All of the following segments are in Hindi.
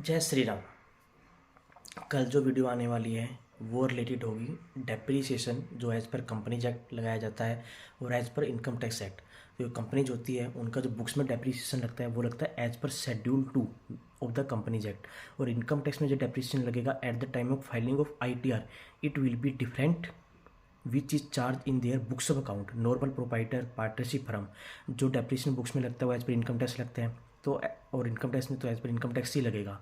जय श्री राम। कल जो वीडियो आने वाली है वो रिलेटेड होगी डेप्रीसिएशन जो एज़ पर कंपनीज एक्ट लगाया जाता है और as per income tax act. तो कंपनीज होती है उनका जो बुक्स में डेप्रीसिएशन लगता है वो लगता है as per schedule 2 of the companies act. और इनकम टैक्स में जो डेप्रीसिएशन लगेगा at the time of filing of ITR it will be different which is charge in their books of account normal proprietor partnership firm. जो डेप्रीसिएशन बुक्स में लगता है वो एज पर इनकम टैक्स लगता है तो और इनकम टैक्स में तो एज पर इनकम टैक्स ही लगेगा।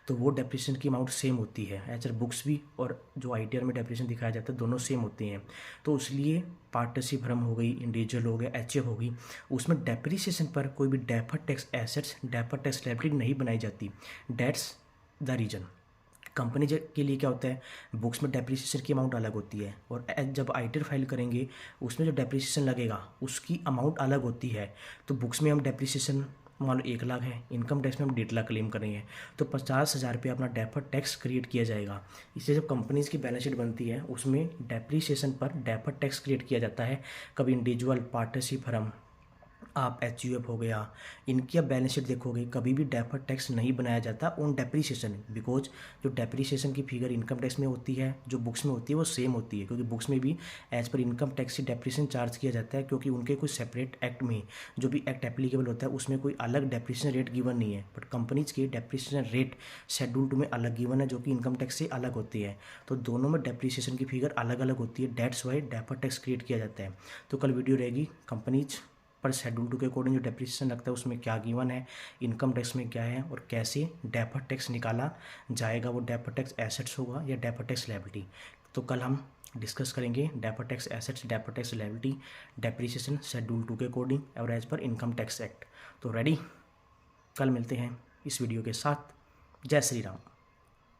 तो वो डेप्रीसिएशन की अमाउंट सेम होती है एज पर बुक्स भी और जो ITR में डेप्रीसिएशन दिखाया जाता है दोनों सेम होती हैं। तो इसलिए पार्टनरशिप फर्म हो गई, इंडिविजुअल हो गया, HF होगी, उसमें डेप्रीसिएशन पर कोई भी deferred tax assets deferred tax liability नहीं बनाई जाती। That's the reason. कंपनी के लिए क्या होता है, बुक्स में डेप्रीसिएशन की अमाउंट अलग होती है और जब ITR फाइल करेंगे उसमें जो डेप्रीसिएशन लगेगा उसकी अमाउंट अलग होती है। तो बुक्स में हम डेप्रीसिएशन मान लो 1 लाख है, इनकम टैक्स में हम 1.5 लाख क्लेम करेंगे तो 50,000 रुपये अपना डेफर्ड टैक्स क्रिएट किया जाएगा। इससे जब कंपनीज़ की बैलेंस शीट बनती है उसमें डेप्रीसिएशन पर डेफर्ड टैक्स क्रिएट किया जाता है। कभी इंडिविजुअल, पार्टनरशिप फर्म, आप HUF हो गया, इनकी आप बैलेंस शीट देखोगे कभी भी डेफर्ड टैक्स नहीं बनाया जाता ऑन डेप्रीसिएशन। बिकॉज जो डेप्रीसिएशन की फिगर इनकम टैक्स में होती है जो बुक्स में होती है वो सेम होती है, क्योंकि बुक्स में भी एज पर इनकम टैक्स से डेप्रीसिएशन चार्ज किया जाता है, क्योंकि उनके कोई सेपरेट एक्ट में जो भी एक्ट एप्लीकेबल होता है उसमें कोई अलग डेप्रीसिएशन रेट गिवन नहीं है। बट कंपनीज के डेप्रीसिएशन रेट शेड्यूल 2 में अलग गिवन है जो कि इनकम टैक्स से अलग होती है। तो दोनों में डेप्रीसिएशन की फिगर अलग अलग होती है, that's why deferred tax create किया जाता है। तो कल वीडियो रहेगी कंपनीज पर शेड्यूल 2 के अकॉर्डिंग जो डेप्रीसिएशन लगता है उसमें क्या गिवन है, इनकम टैक्स में क्या है और कैसे डेफर्ड टैक्स निकाला जाएगा, वो डेफर्ड टैक्स एसेट्स होगा या डेफर्ड टैक्स लायबिलिटी। तो कल हम डिस्कस करेंगे deferred tax assets, deferred tax liability, depreciation schedule 2 के अकॉर्डिंग और एज पर इनकम टैक्स एक्ट। तो रेडी, कल मिलते हैं इस वीडियो के साथ। जय श्री राम।